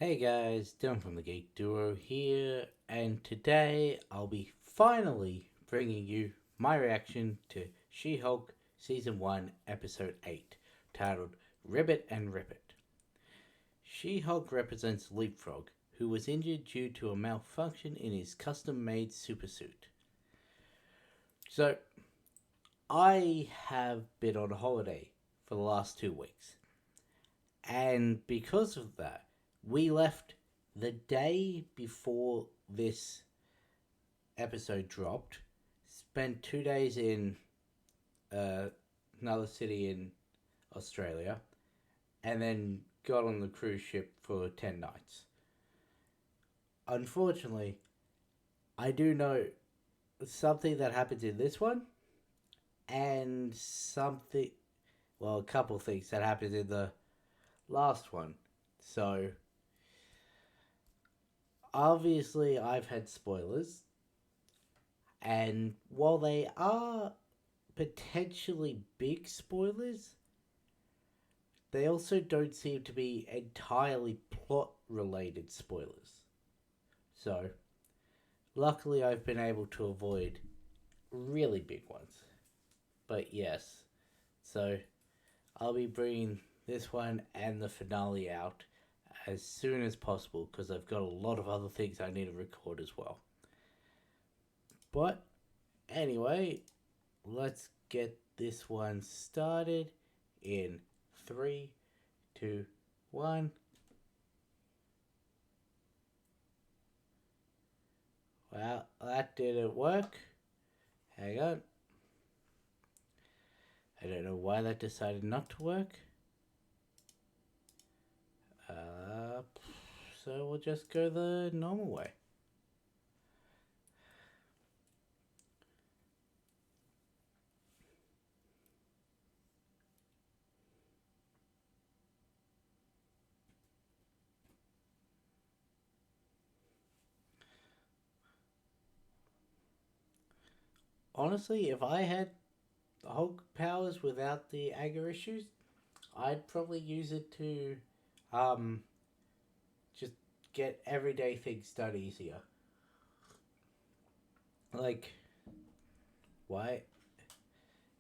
Hey guys, Dylan from the Geek Duo here, and today I'll be finally bringing you my reaction to She Hulk Season 1, Episode 8, titled Ribbit and Ribbit. She Hulk represents Leapfrog, who was injured due to a malfunction in his custom made supersuit. So, I have been on holiday for the last 2 weeks, and because of that, we left the day before this episode dropped, spent 2 days in uh, another city in Australia, and then got on the cruise ship for 10 nights. Unfortunately, I do know something that happens in this one, and something, well, a couple things that happens in the last one. So, obviously, I've had spoilers, and while they are potentially big spoilers, they also don't seem to be entirely plot related spoilers. So, luckily, I've been able to avoid really big ones. But yes, so I'll be bringing this one and the finale out as soon as possible because I've got a lot of other things I need to record as well. But anyway, let's get this one started in three, two, one. Well, that didn't work. Hang on. I don't know why that decided not to work. Uh, so we'll just go the normal way. Honestly, if I had Hulk powers without the anger issues, I'd probably use it to um just get everyday things done easier. Like, why?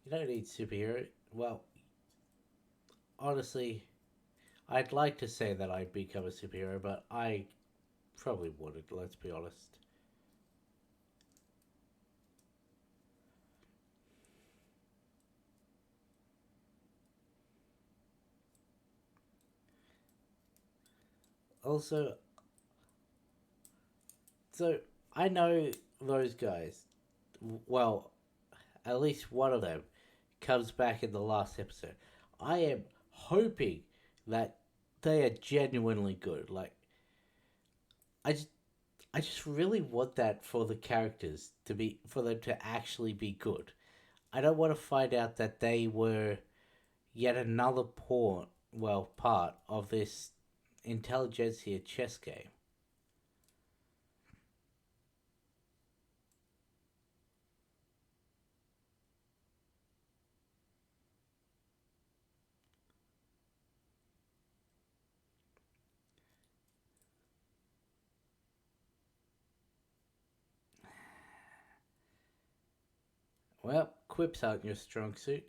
You don't need superhero. Well, honestly, I'd like to say that I'd become a superhero, but I probably wouldn't, let's be honest. Also, so I know those guys. Well, at least one of them comes back in the last episode. I am hoping that they are genuinely good. Like, I just I just really want that for the characters to be for them to actually be good. I don't want to find out that they were yet another part of this intelligentsia chess game. Well, quips aren't your strong suit.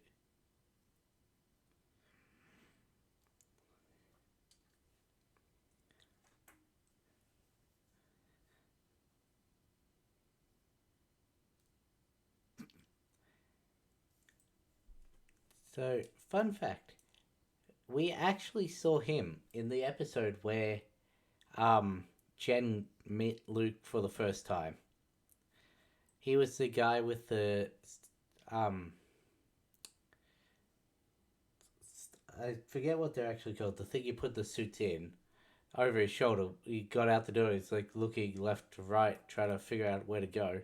So, fun fact: we actually saw him in the episode where um Jen met Luke for the first time. He was the guy with the um I forget what they're actually called. The thing you put the suits in over his shoulder. He got out the door. He's like looking left to right, trying to figure out where to go.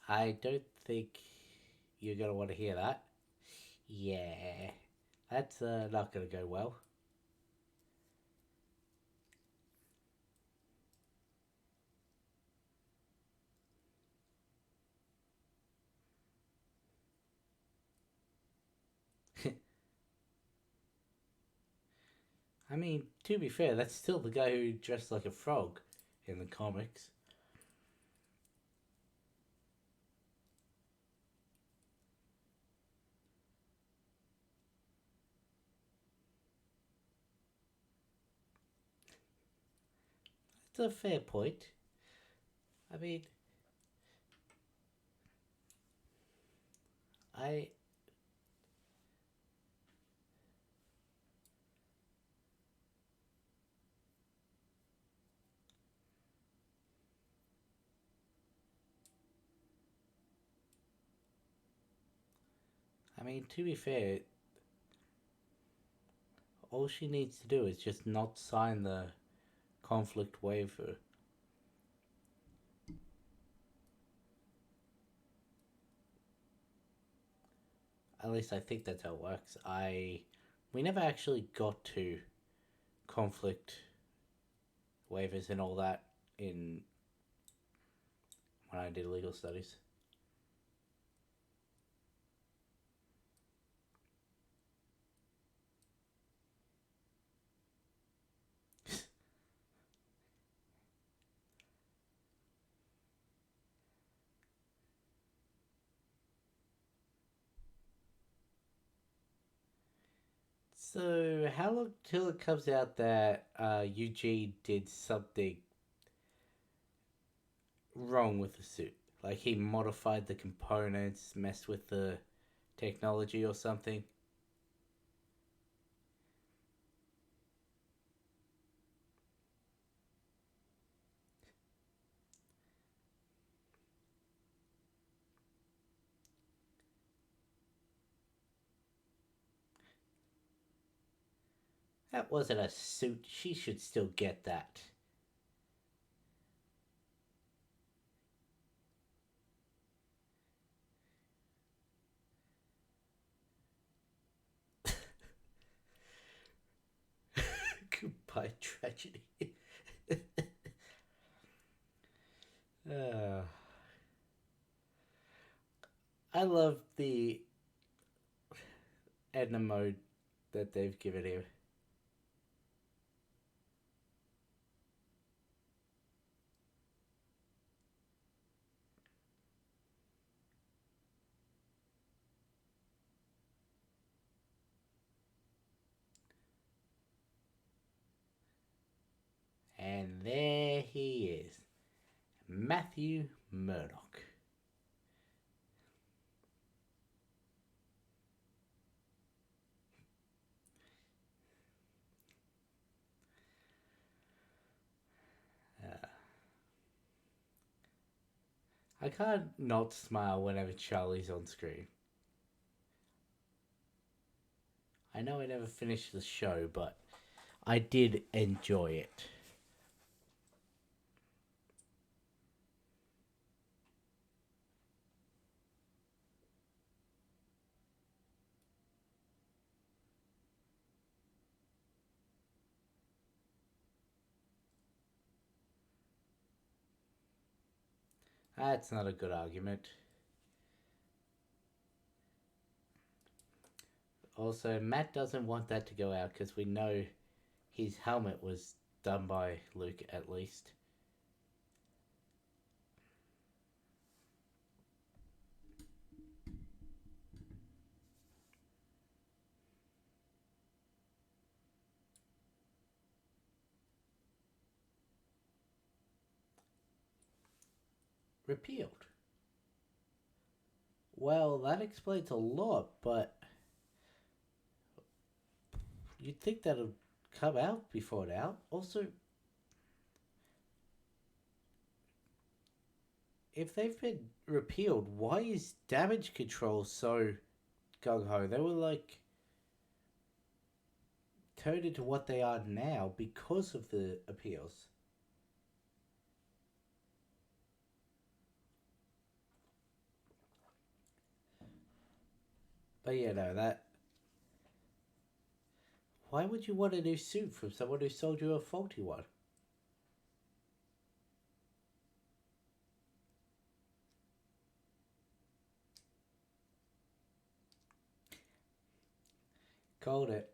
I don't think you're gonna want to hear that. Yeah, that's not gonna go well. I mean, to be fair, that's still the guy who dressed like a frog in the comics. It's a fair point. I mean, I I mean, to be fair, all she needs to do is just not sign the conflict waiver. At least I think that's how it works. We never actually got to conflict waivers and all that in when I did legal studies. So how long till it comes out that Eugene did something wrong with the suit? Like he modified the components, messed with the technology or something. That wasn't a suit. She should still get that. Goodbye, tragedy. uh, I love the Edna mode that they've given him. And there he is, Matthew Murdoch. Uh, I can't not smile whenever Charlie's on screen. I know I never finished the show, but I did enjoy it. That's not a good argument. Also, Matt doesn't want that to go out because we know his helmet was done by Luke at least. Repealed. Well, that explains a lot, but you'd think that'd come out before now. Also, if they've been repealed, why is damage control so gung ho? They were like turned into what they are now because of the appeals. But yeah, no, that. Why would you want a new suit from someone who sold you a faulty one? Called it.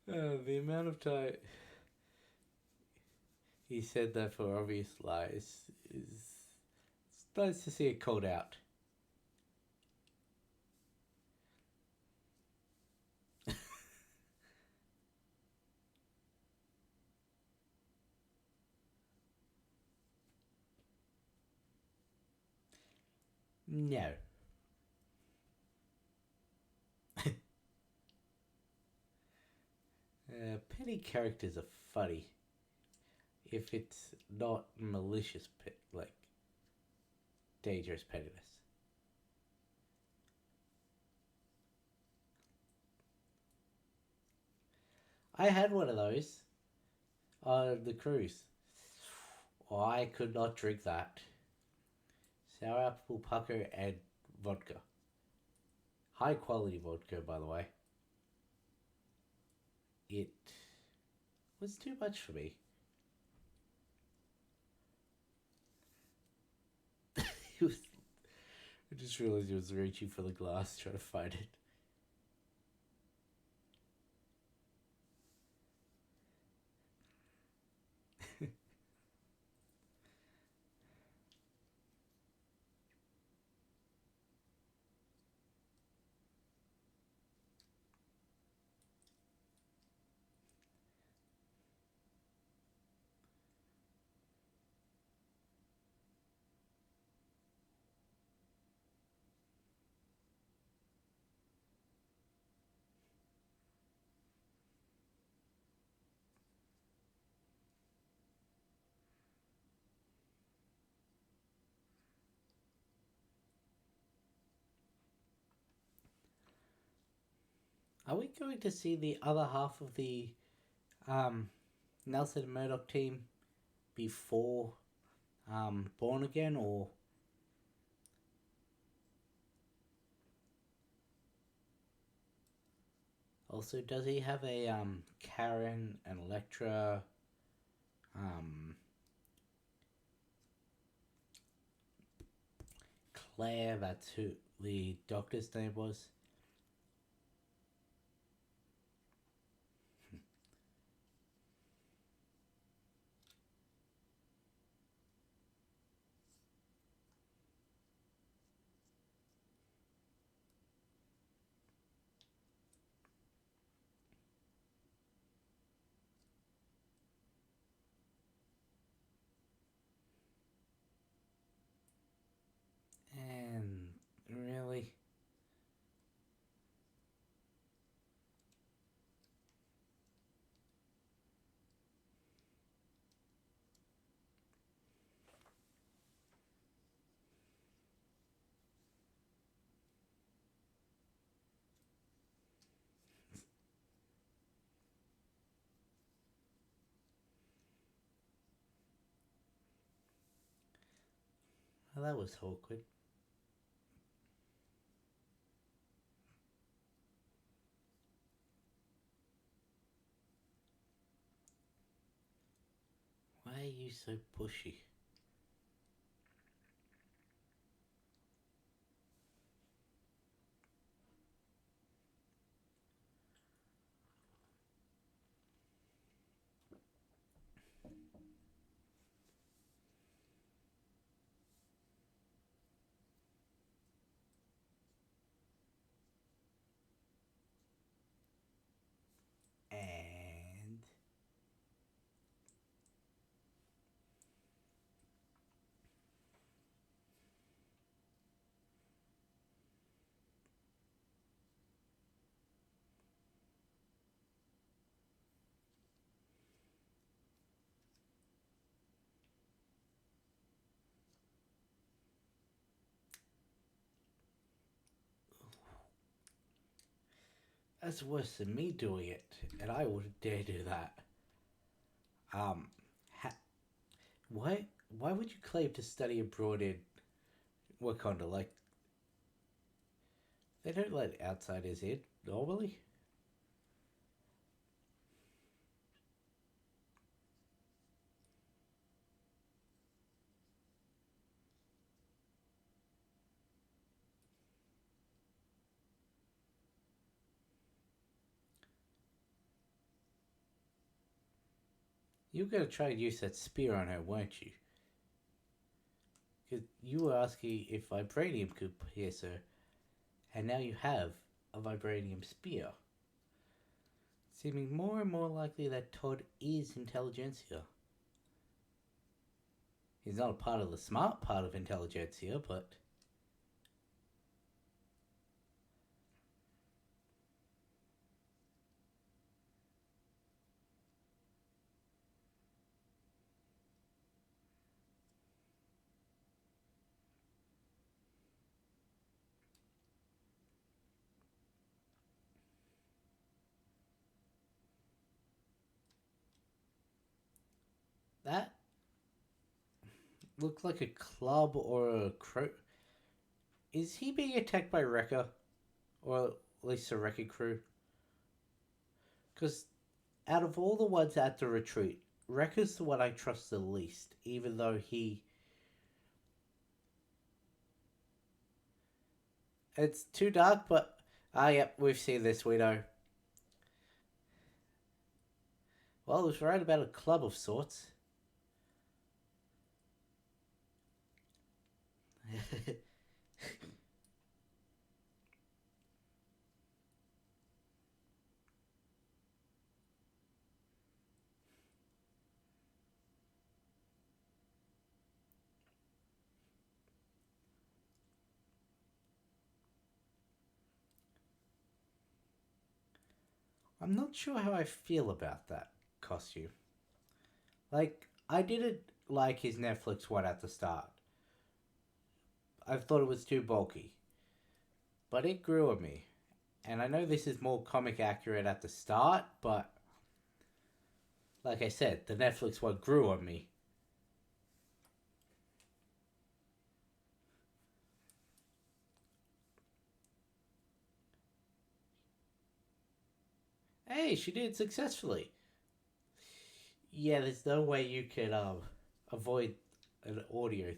The amount of time he said that for obvious lies is. It's nice to see it called out. No. Petty characters are funny if it's not malicious, like dangerous pettiness. I had one of those on the cruise. Oh, I could not drink that. Sour apple pucker and vodka. High quality vodka, by the way. It was too much for me. It was, I just realized he was reaching for the glass trying to find it. Are we going to see the other half of the um, Nelson and Murdoch team before Born Again, or also does he have a Karen and Electra um, Claire? That's who the doctor's name was. And really, well, that was awkward. Why are you so pushy? And That's worse than me doing it, and I wouldn't dare do that. Um, ha- why? Why would you claim to study abroad in Wakanda? Like they don't let outsiders in normally. You were gonna try and use that spear on her, weren't you? Because you were asking if vibranium could pierce her, and now you have a vibranium spear. Seeming more and more likely that Todd is intelligentsia. He's not a part of the smart part of intelligentsia, but that looked like a club or a crow. Is he being attacked by Wrecker? Or at least the Wrecking Crew? Because out of all the ones at the retreat, Wrecker's the one I trust the least, even though he. It's too dark, but. Ah, yep, we've seen this, we know. Well, it was right about a club of sorts. I'm not sure how I feel about that costume. Like, I didn't like his Netflix one at the start. I thought it was too bulky. But it grew on me. And I know this is more comic accurate at the start, but like I said, the Netflix one grew on me. Hey, she did it successfully. Yeah, there's no way you can avoid an audio.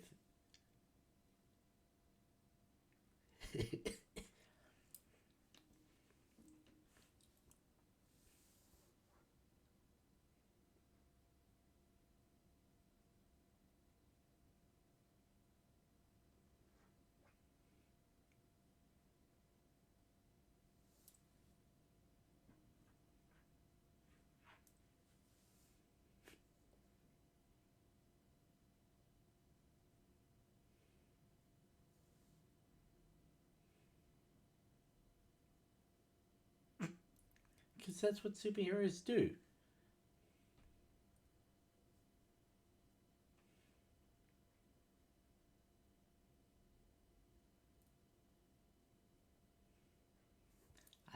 Because that's what superheroes do.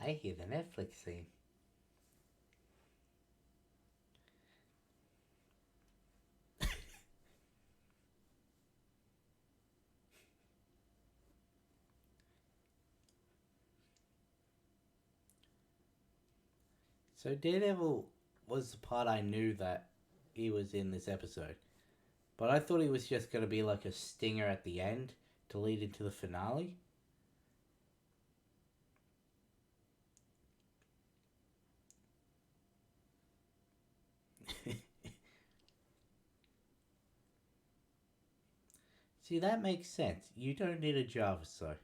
I hear the Netflix theme. So Daredevil was the part I knew that he was in this episode. But I thought he was just going to be like a stinger at the end to lead into the finale. See, that makes sense. You don't need a Java, so.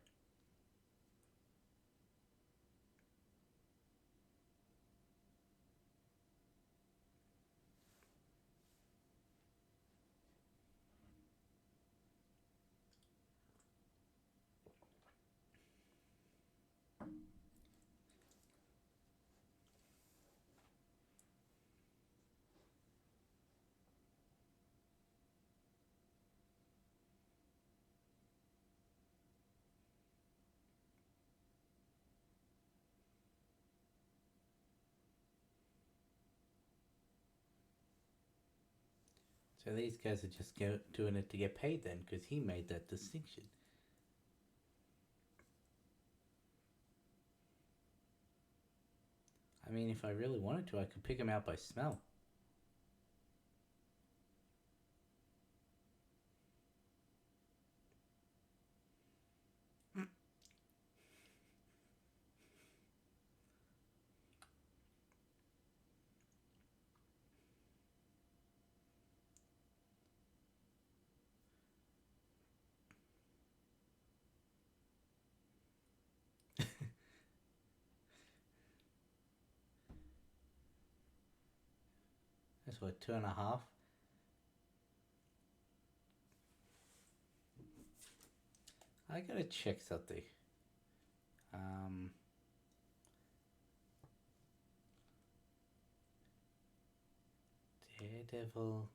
So these guys are just doing it to get paid then, because he made that distinction. I mean, if I really wanted to, I could pick them out by smell. That's what, 2.5? I gotta check something. Um, Daredevil.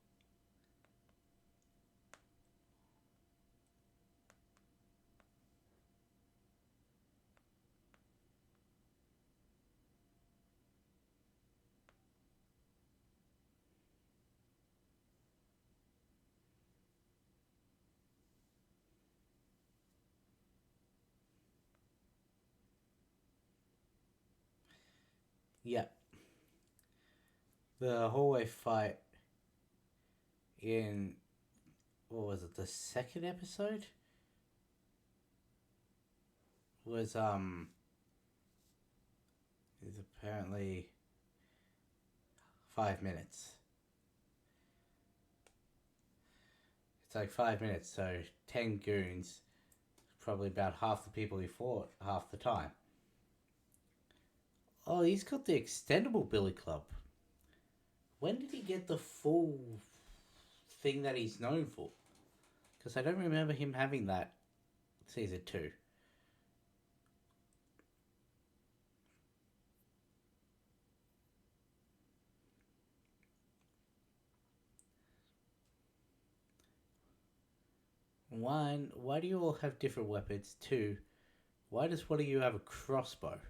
Yeah, the hallway fight in, what was it, the second episode? Was is apparently 5 minutes. It's like 5 minutes, so 10 goons, probably about half the people he fought half the time. Oh, he's got the extendable Billy Club. When did he get the full thing that he's known for? Because I don't remember him having that season 2. One, why do you all have different weapons? Two, why does one of you have a crossbow?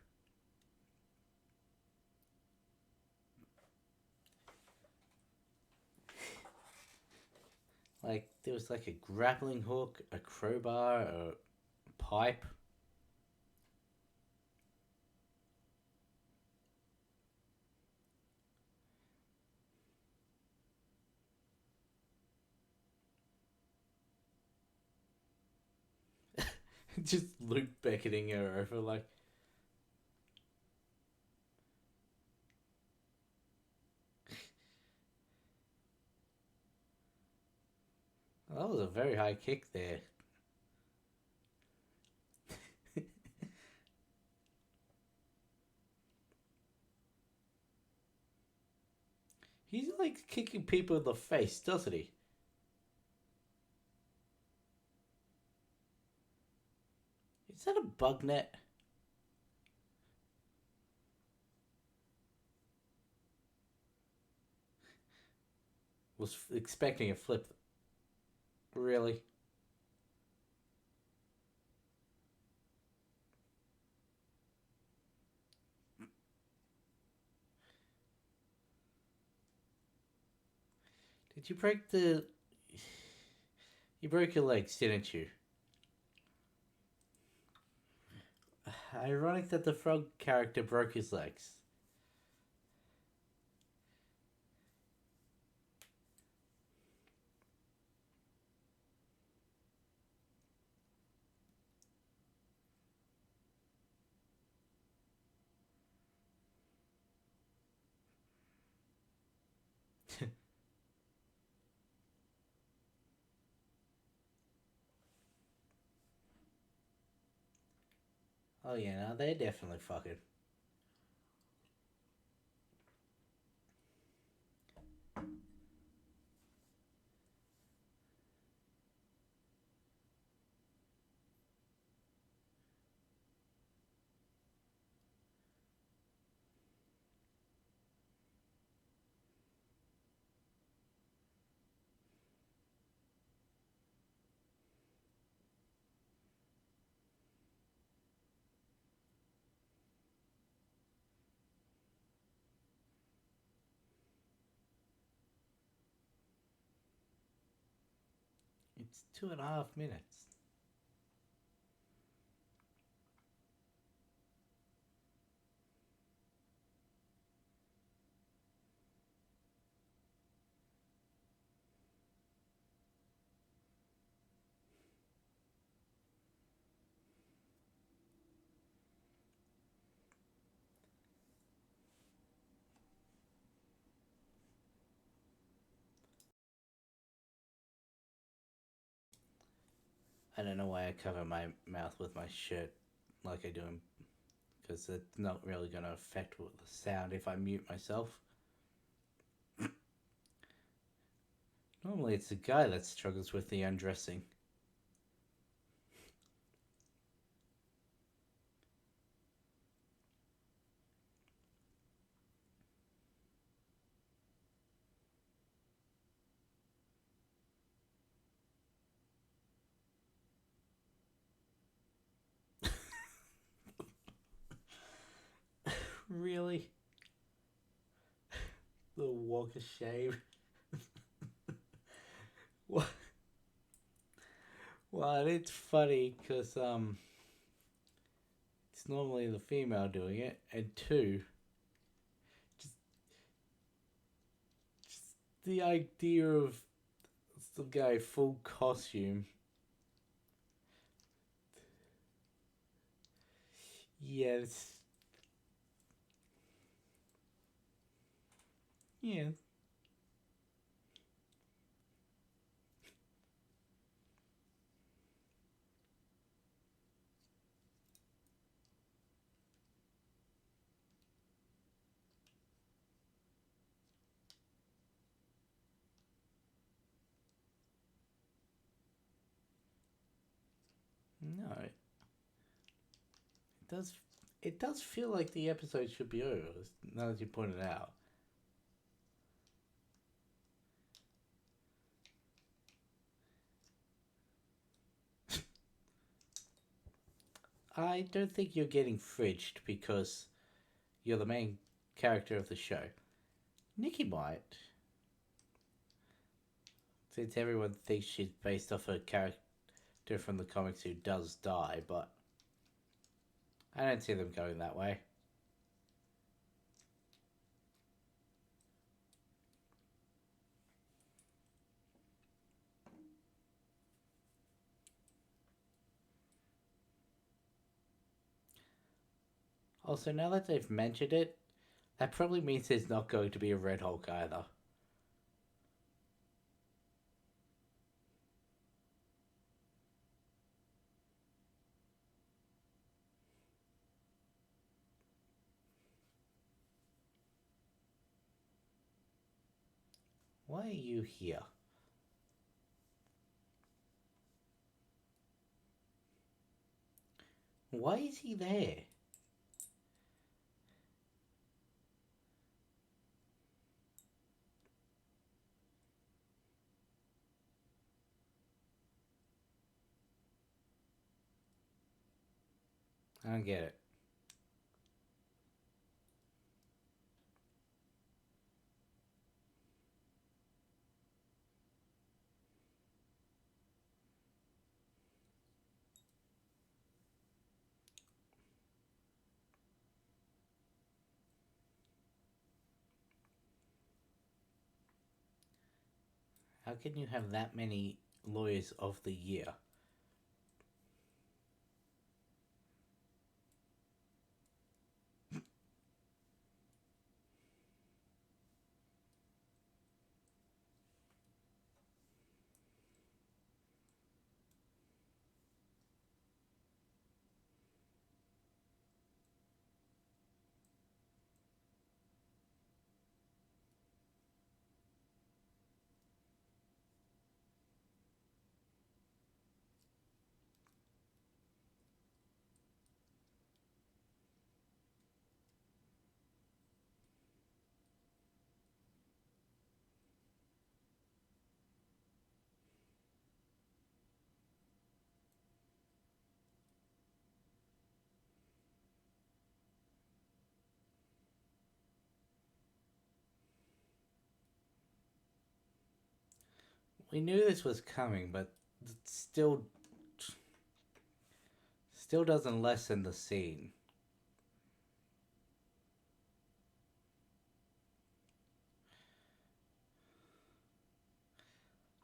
Like, there was like a grappling hook, a crowbar, a pipe. Just Luke beckoning her over, like. That was a very high kick there. He's like kicking people in the face, doesn't he? Is that a bug net? Was expecting a flip. Really? Did you break the. You broke your legs, didn't you? Ironic that the frog character broke his legs. Oh yeah, no, they're definitely fucking. It's 2.5 minutes. I don't know why I cover my mouth with my shirt like I do, because it's not really going to affect the sound if I mute myself. Normally, it's the guy that struggles with the undressing. Really? The walk of shame. What? Well, it's funny because it's normally the female doing it, and two, just just the idea of some guy full costume. Yes. Yeah. No, it does. It does feel like the episode should be over. Now that you pointed out, I don't think you're getting fridged because you're the main character of the show. Nikki might, since everyone thinks she's based off a character from the comics who does die, but I don't see them going that way. Also, now that they've mentioned it, that probably means there's not going to be a Red Hulk either. Why are you here? Why is he there? I don't get it. How can you have that many lawyers of the year? We knew this was coming, but still still doesn't lessen the scene.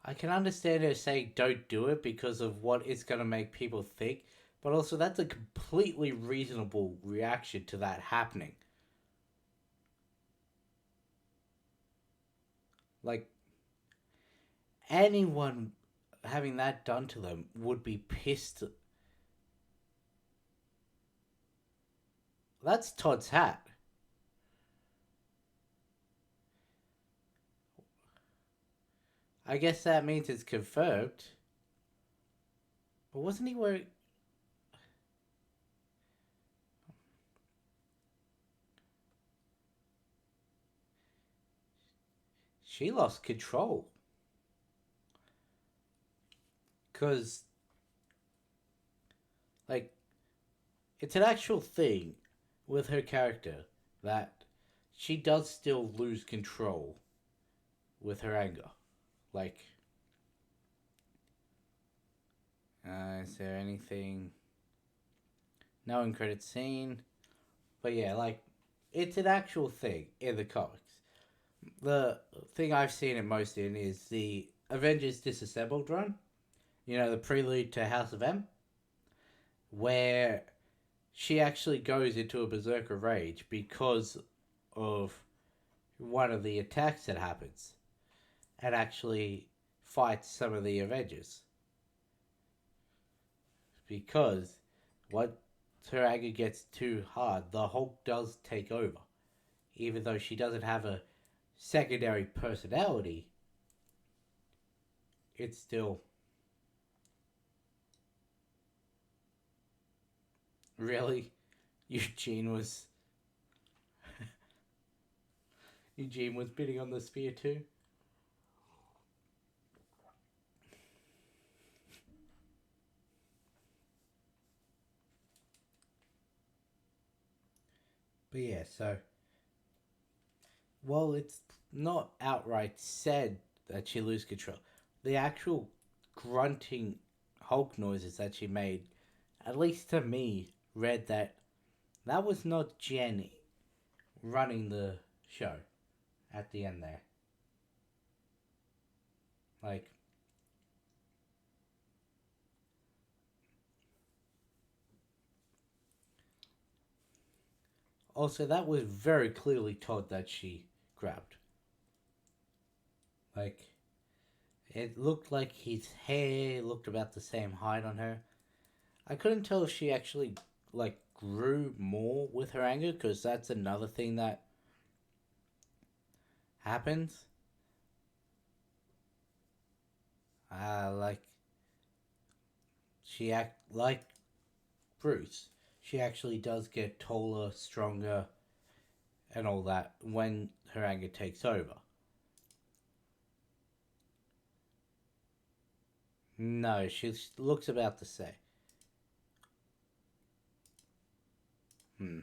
I can understand her saying don't do it because of what it's going to make people think, but also that's a completely reasonable reaction to that happening. Like, anyone having that done to them would be pissed. That's Todd's hat. I guess that means it's confirmed. But wasn't he wearing. She lost control. Because, like, it's an actual thing with her character that she does still lose control with her anger. Like, is there anything? No in credit scene. But yeah, like, it's an actual thing in the comics. The thing I've seen it most in is the Avengers Disassembled run. You know, the prelude to House of M, where she actually goes into a berserker rage because of one of the attacks that happens and actually fights some of the Avengers. Because once her anger gets too hard, the Hulk does take over. Even though she doesn't have a secondary personality, it's still really Eugene was Eugene was bidding on the spear too. But yeah, so well, it's not outright said that she lose control. The actual grunting Hulk noises that she made, at least to me, read that that was not Jenny running the show at the end there. Like, also, that was very clearly Todd that she grabbed. Like, it looked like his hair looked about the same height on her. I couldn't tell if she actually, like, grew more with her anger, because that's another thing that happens. Like, she act like Bruce. She actually does get taller, stronger, and all that when her anger takes over. No, she looks about the same. Hmm.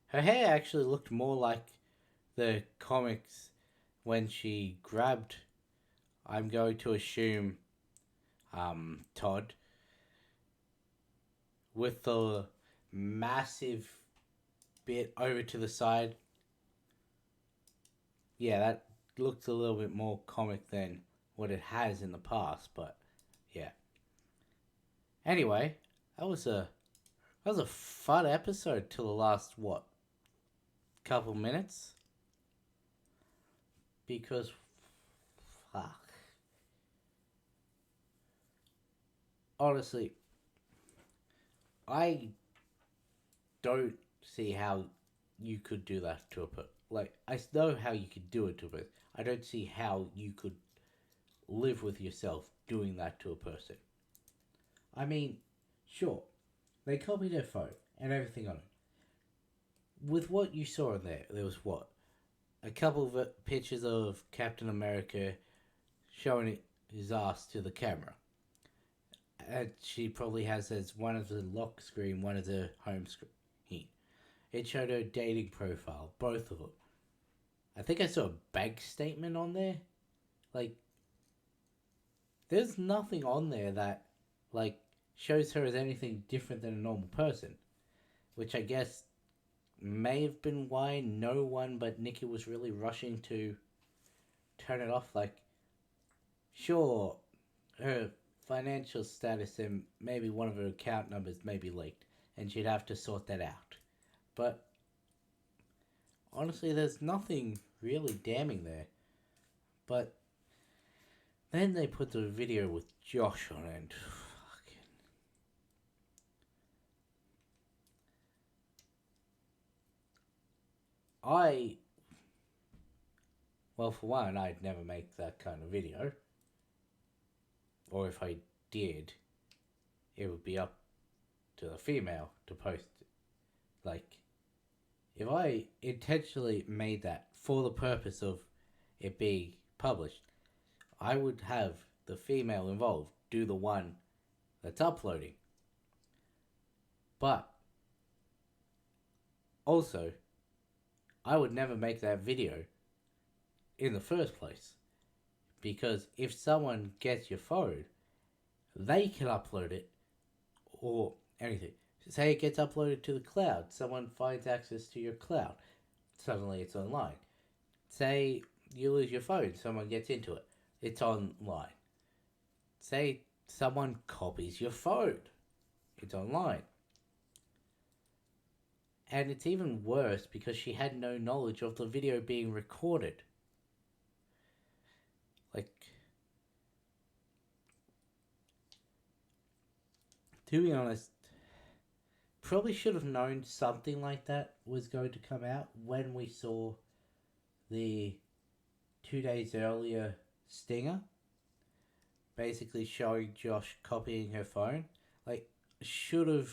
Her hair actually looked more like the comics when she grabbed, I'm going to assume, Todd, with the massive bit over to the side. Yeah, that looks a little bit more comic than what it has in the past, but yeah. Anyway, that was a that was a fun episode till the last what couple minutes because fuck. Honestly, I don't see how you could do that to a person. Like, I know how you could do it to a person. I don't see how you could live with yourself doing that to a person. I mean, sure, they copied their phone and everything on it. With what you saw in there was what? A couple of pictures of Captain America showing his ass to the camera. And she probably has as one of the lock screen, one of the home screen. It showed her dating profile, both of them. I think I saw a bank statement on there. Like, there's nothing on there that, like, shows her as anything different than a normal person. Which I guess may have been why no one but Nikki was really rushing to turn it off. Like, sure, her financial status and maybe one of her account numbers may be leaked, and she'd have to sort that out. But honestly, there's nothing really damning there. But then they put the video with Josh on it, and I, well, for one, I'd never make that kind of video. Or if I did, it would be up to the female to post it. Like, if I intentionally made that for the purpose of it being published, I would have the female involved do the one that's uploading. But also, I would never make that video in the first place. Because if someone gets your phone, they can upload it or anything. Say it gets uploaded to the cloud. Someone finds access to your cloud. Suddenly it's online. Say you lose your phone. Someone gets into it. It's online. Say someone copies your phone. It's online. And it's even worse because she had no knowledge of the video being recorded. Like, to be honest, probably should have known something like that was going to come out when we saw the 2 days earlier stinger. Basically showing Josh copying her phone. Like, should have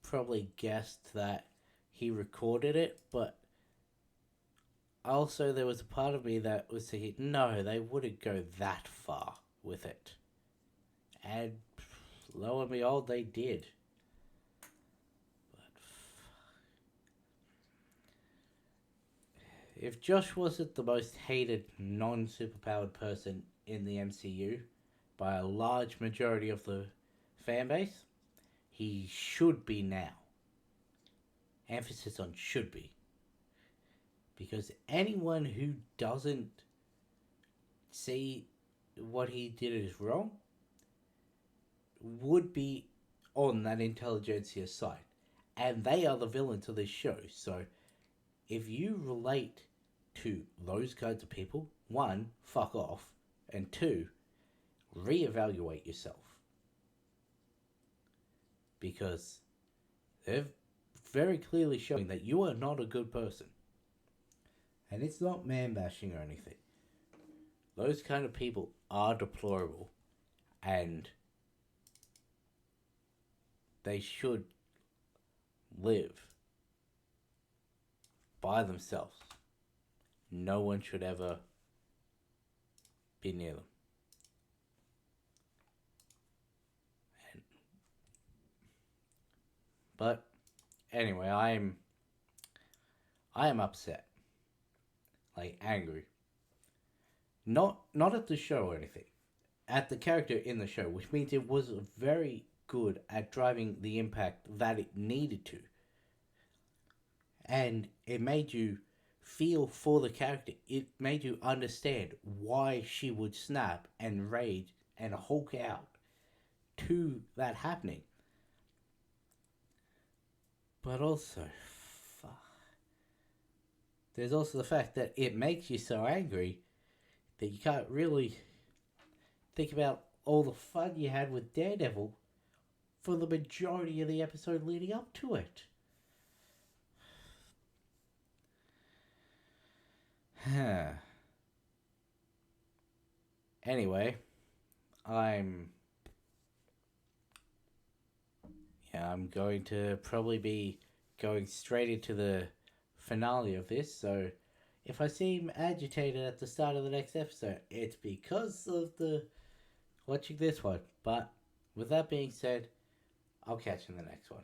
probably guessed that he recorded it, but also there was a part of me that was thinking, no, they wouldn't go that far with it. And lo and behold, they did. But if Josh wasn't the most hated non-superpowered person in the MCU by a large majority of the fan base, he should be now. Emphasis on should be. Because anyone who doesn't see what he did as wrong would be on that intelligentsia side. And they are the villains of this show. So if you relate to those kinds of people, one, fuck off, and two, reevaluate yourself. Because they're very clearly showing that you are not a good person. And it's not man-bashing or anything. Those kind of people are deplorable. And they should live by themselves. No one should ever be near them. But anyway, I am upset. Like, angry. Not at the show or anything. At the character in the show, which means it was very good at driving the impact that it needed to. And it made you feel for the character. It made you understand why she would snap and rage and hulk out to that happening. But also, there's also the fact that it makes you so angry that you can't really think about all the fun you had with Daredevil for the majority of the episode leading up to it. Anyway, I'm going to probably be going straight into the finale of this, so if I seem agitated at the start of the next episode, it's because of the watching this one. But with that being said, I'll catch you in the next one.